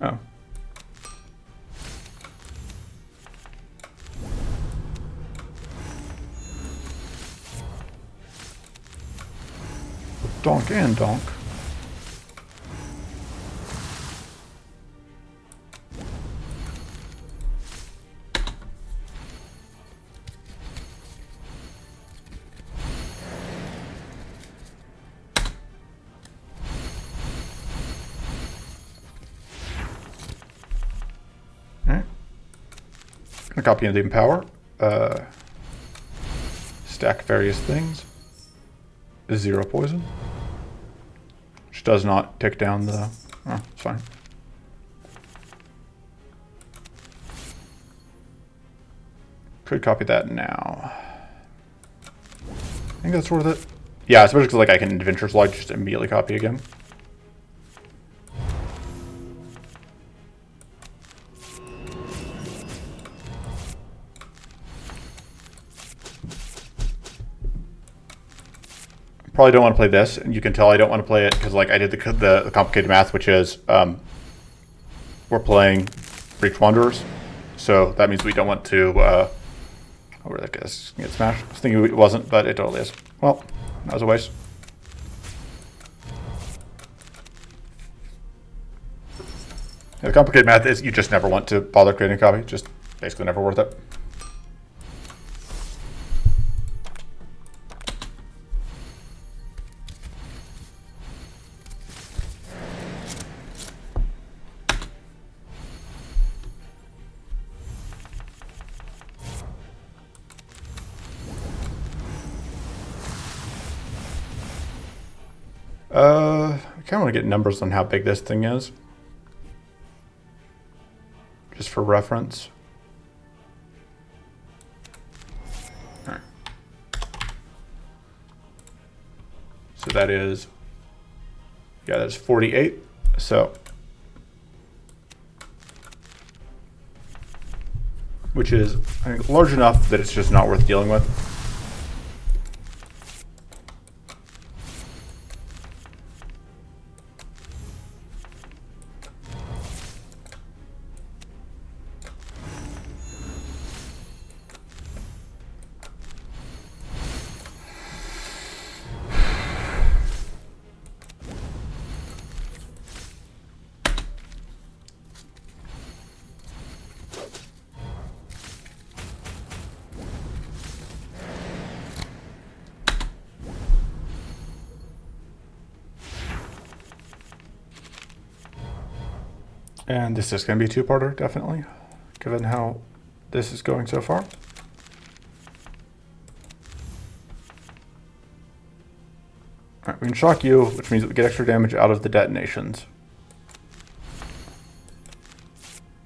Oh. Donk and donk. Gonna copy and power. Stack various things. 0 poison. Which does not tick down the... Oh, it's fine. Could copy that now. I think that's worth it. Yeah, especially because like I can adventure slide just immediately copy again. Probably don't want to play this, and you can tell I don't want to play it because like I did the complicated math, which is we're playing Breach Wanderers, so that means we don't want to. Where that gets smashed. I was thinking it wasn't, but it totally is. Well, that was a waste. Yeah, the complicated math is you just never want to bother creating a copy. Just basically never worth it. I kind of want to get numbers on how big this thing is. Just for reference. All right. So that is, yeah, that's 48. So, which is, I think, large enough that it's just not worth dealing with. And this is going to be a two-parter, definitely, given how this is going so far. All right, we can shock you, which means that we get extra damage out of the detonations.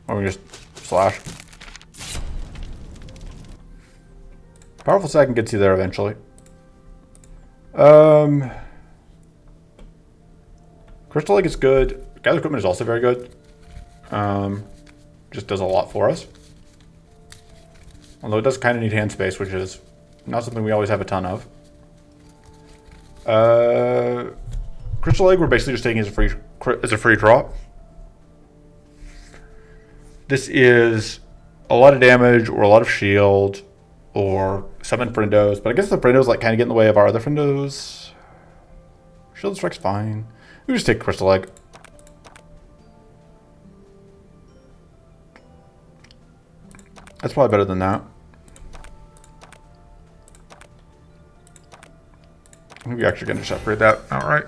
Or we just slash. Powerful second gets you there eventually. Crystal Lake is good. Gather Equipment is also very good. Just does a lot for us. Although it does kind of need hand space, which is not something we always have a ton of. Crystal Egg, we're basically just taking as a free draw. This is a lot of damage or a lot of shield or summon friendos, but I guess the friendos like kind of get in the way of our other friendos. Shield strike's fine. We just take Crystal Egg. That's probably better than that. Maybe actually going to separate that outright.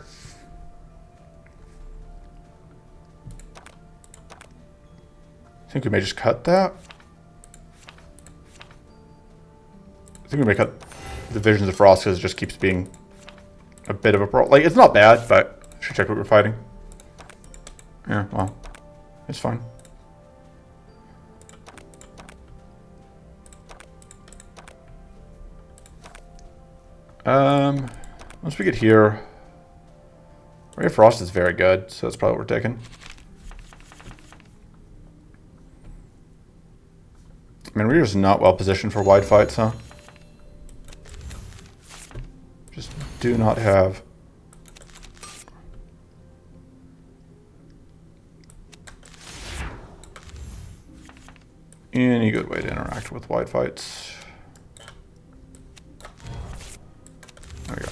I think we may just cut that. I think we may cut the Visions of Frost because it just keeps being a bit of a problem. Like, it's not bad, but I should check what we're fighting. Yeah, well, it's fine. Once we get here, Ray of Frost is very good, so that's probably what we're taking. I mean, we're just not well positioned for wide fights, huh? Just do not have any good way to interact with wide fights. There we go.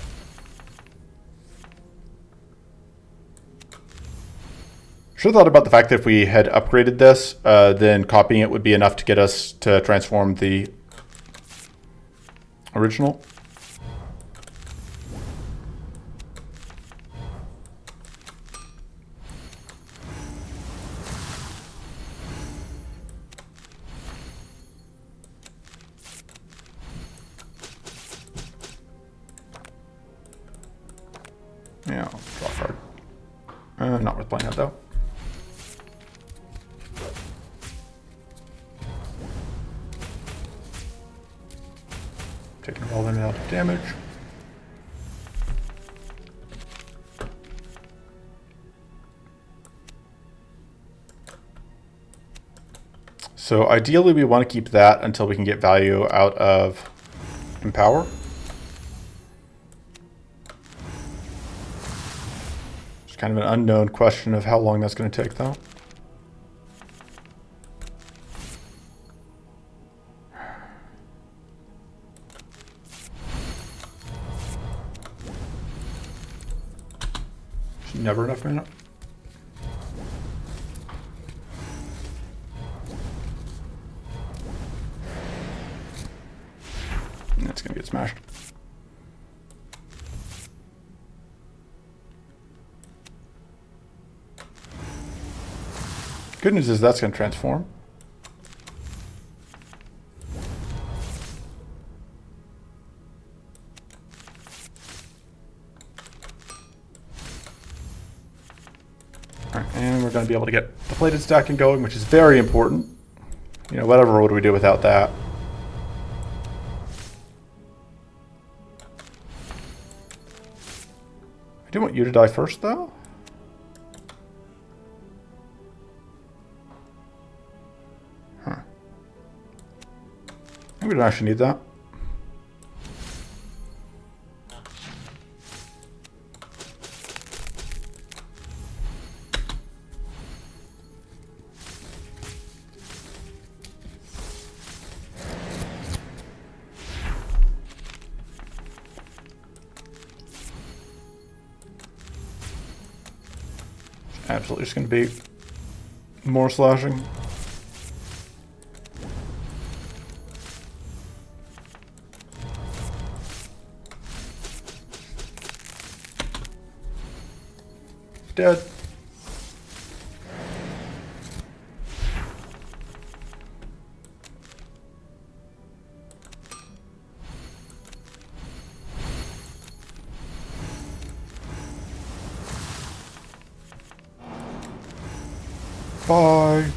Should have thought about the fact that if we had upgraded this, then copying it would be enough to get us to transform the original. Yeah, I'll draw a card. Not worth playing that though. Taking all the amount of damage. So ideally we want to keep that until we can get value out of Empower. It's kind of an unknown question of how long that's going to take though. Never enough mana. That's gonna get smashed. Good news is that's gonna transform. And we're going to be able to get the plated stacking going, which is very important. You know, whatever would we do without that? I do want you to die first, though. Huh. I think we don't actually need that. Absolutely just going to be more slashing. Dead. Bye.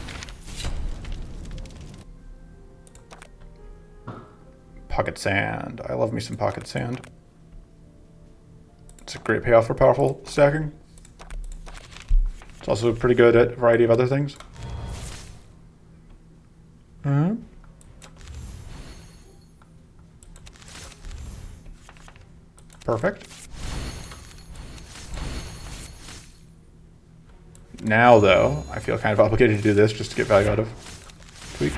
Pocket sand. I love me some pocket sand. It's a great payoff for powerful stacking. It's also pretty good at a variety of other things. Perfect. Now, though, I feel kind of obligated to do this just to get value out of Tweak.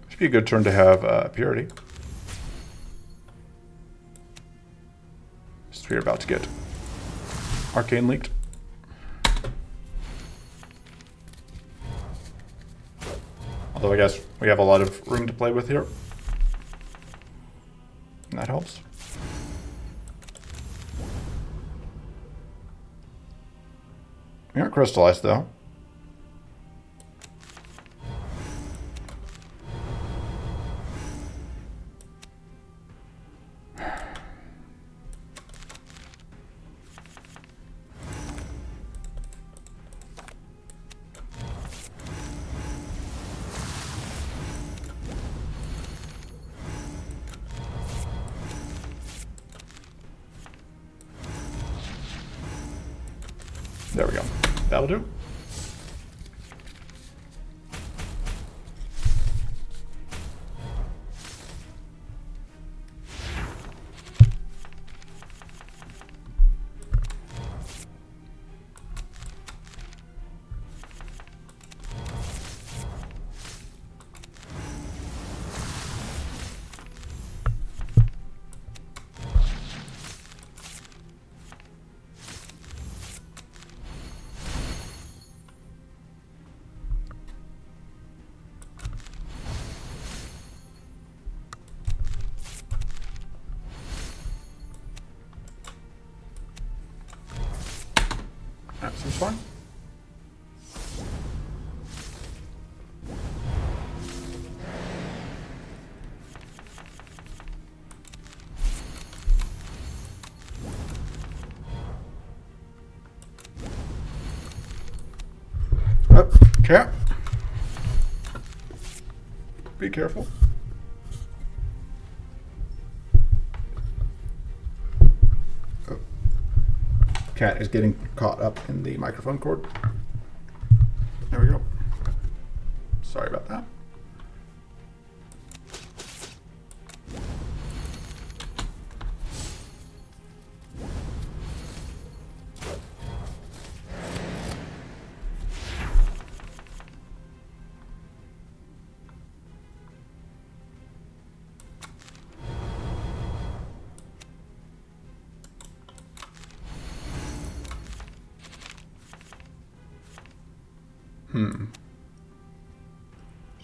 Should be a good turn to have Purity. Since we're about to get Arcane leaked. Although I guess we have a lot of room to play with here. And that helps. We aren't crystallized though. There we go. That'll do. That seems fine. Okay. Be careful. Cat is getting caught up in the microphone cord. There we go. Sorry about that.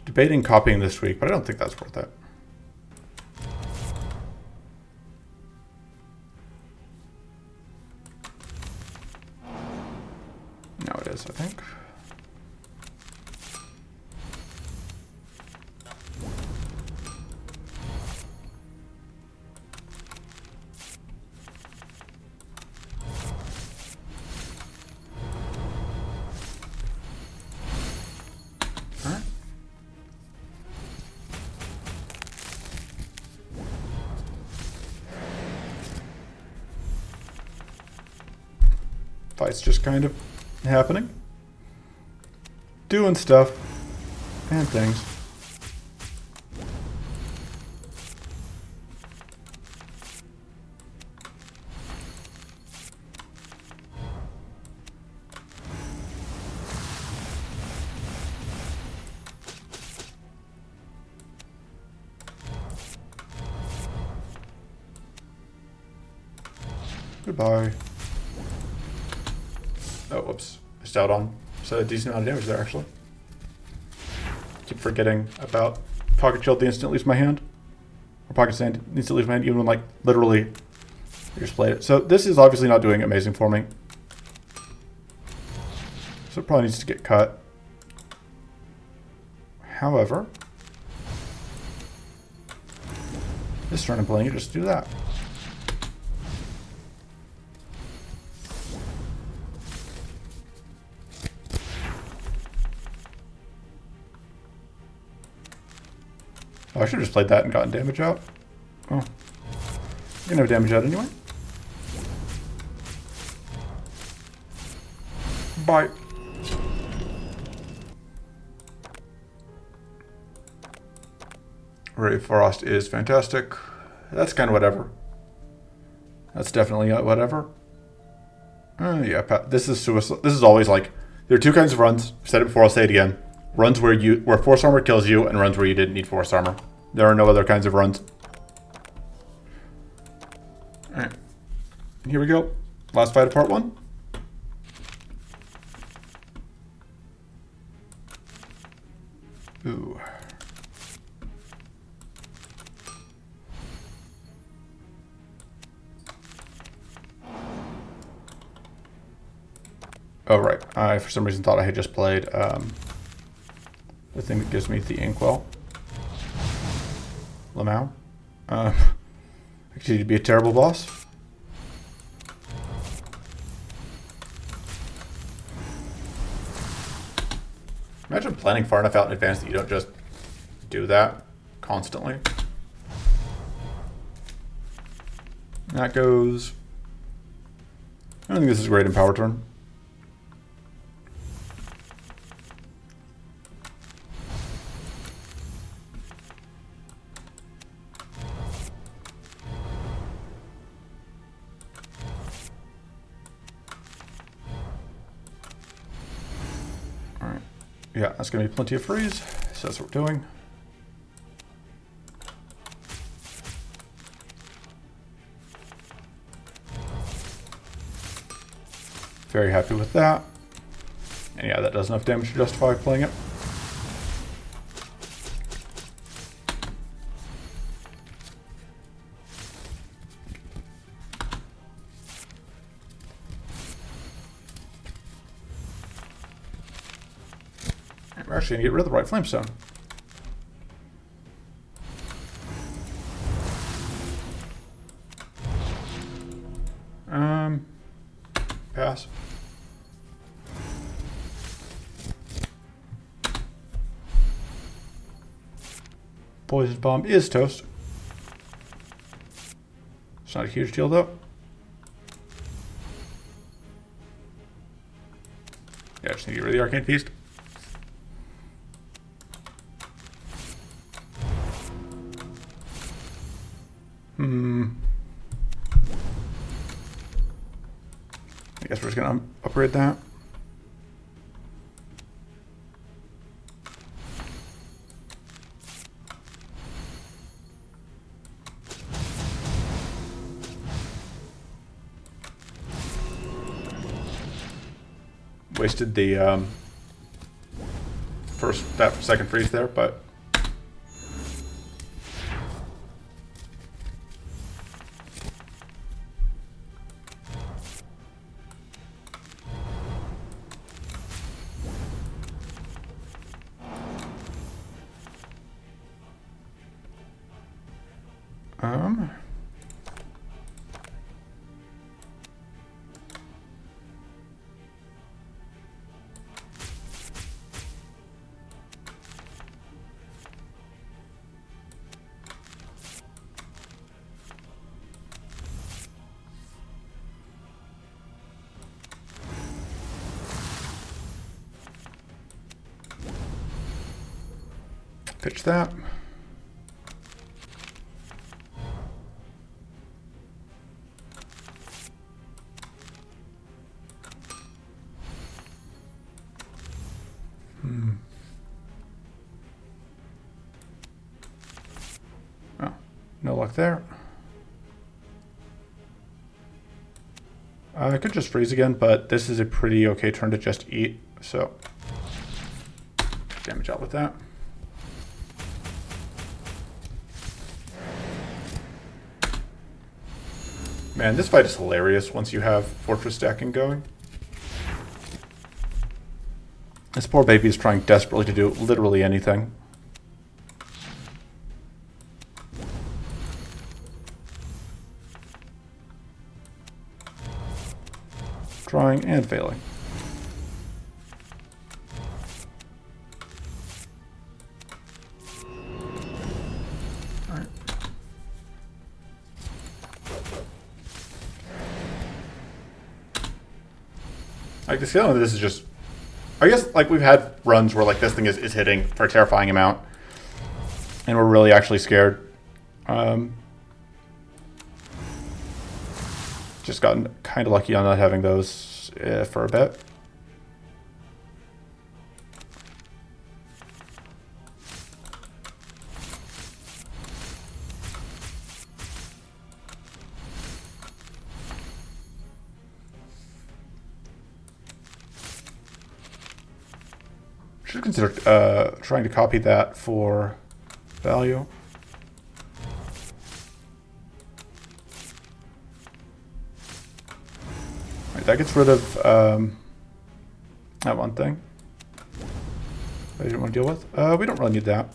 Debating copying this week, but I don't think that's worth it. No, it is, I think. Fight's just kind of happening. Doing stuff and things. Goodbye. Oh, whoops. Missed out on a decent amount of damage there, actually. Keep forgetting about Pocket Shield the instant it leaves my hand. Or Pocket Sand the instant it leaves my hand, even when, like, literally I just played it. So this is obviously not doing amazing for me. So it probably needs to get cut. However, this turn I'm playing it, just do that. Oh, I should have just played that and gotten damage out. Oh. You're gonna have damage out anyway. Bye. Ray Frost is fantastic. That's kind of whatever. That's definitely whatever. Yeah, this is suicide. This is always like, there are two kinds of runs. I've said it before, I'll say it again. Runs where Force Armor kills you, and runs where you didn't need Force Armor. There are no other kinds of runs. Alright. Here we go. Last fight of part 1. Ooh. Oh, right. I, for some reason, thought I had just played the thing that gives me the Inkwell. Lamau. I continue to be a terrible boss. Imagine planning far enough out in advance that you don't just do that constantly. That goes... I don't think this is great in power turn. Yeah, that's going to be plenty of freeze, so that's what we're doing. Very happy with that. And yeah, that does enough damage to justify playing it. We're actually going to get rid of the right flamestone. Pass. Poison bomb is toast. It's not a huge deal though. Yeah, I just need to get rid of the Arcane Feast. I guess we're just gonna upgrade that. Wasted the second freeze there, but Pitch that. Oh, no luck there. I could just freeze again, but this is a pretty okay turn to just eat, so damage out with that. Man, this fight is hilarious once you have fortress stacking going. This poor baby is trying desperately to do literally anything. Trying and failing. All right. Like, the feeling of this is just, I guess, like, we've had runs where, like, this thing is hitting for a terrifying amount, and we're really actually scared. Just gotten kind of lucky on not having those for a bit. Should consider trying to copy that for value. That gets rid of that one thing I didn't want to deal with. We don't really need that.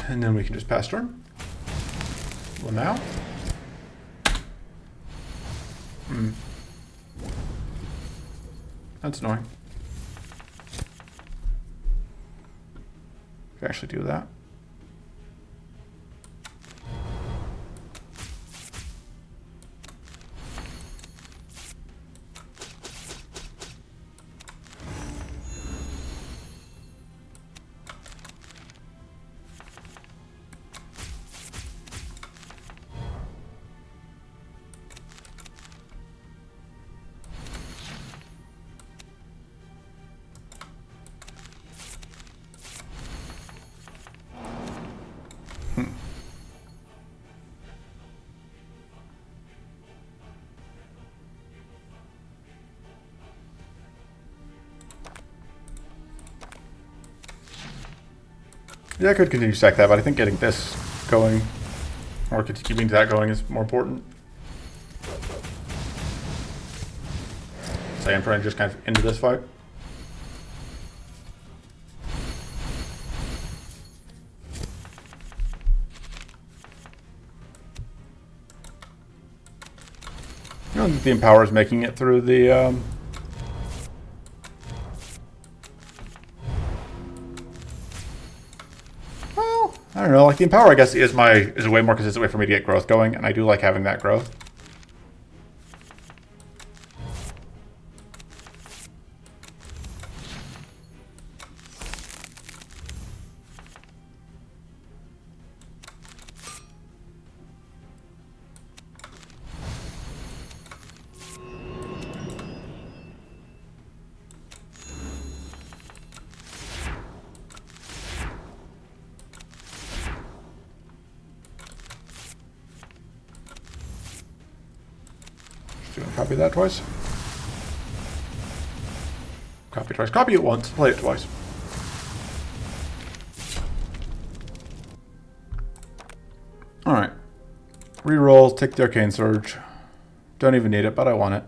And then we can just pass turn. Well, now. That's annoying. We can actually do that. Yeah, I could continue to stack that, but I think getting this going, or keeping that going, is more important. So I'm trying to just kind of into this fight. I don't think the Empower is making it through the I don't know, like the Empower I guess is a way more consistent way for me to get growth going, and I do like having that growth. Copy that twice. Copy twice. Copy it once. Play it twice. Alright. Reroll. Take the Arcane Surge. Don't even need it, but I want it.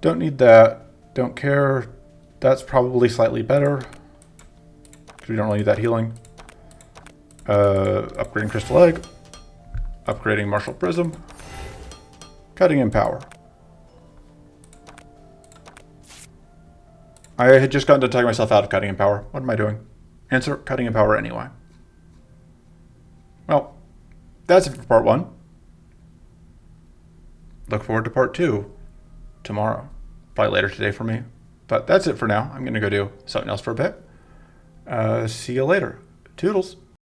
Don't need that. Don't care. That's probably slightly better, because we don't really need that healing. Upgrading Crystal Egg. Upgrading Martial Prism. Cutting Empower. I had just gotten to talk myself out of Cutting Empower. What am I doing? Answer, Cutting Empower anyway. Well, that's it for part 1. Look forward to part 2 tomorrow. Probably later today for me. But that's it for now. I'm going to go do something else for a bit. See you later. Toodles.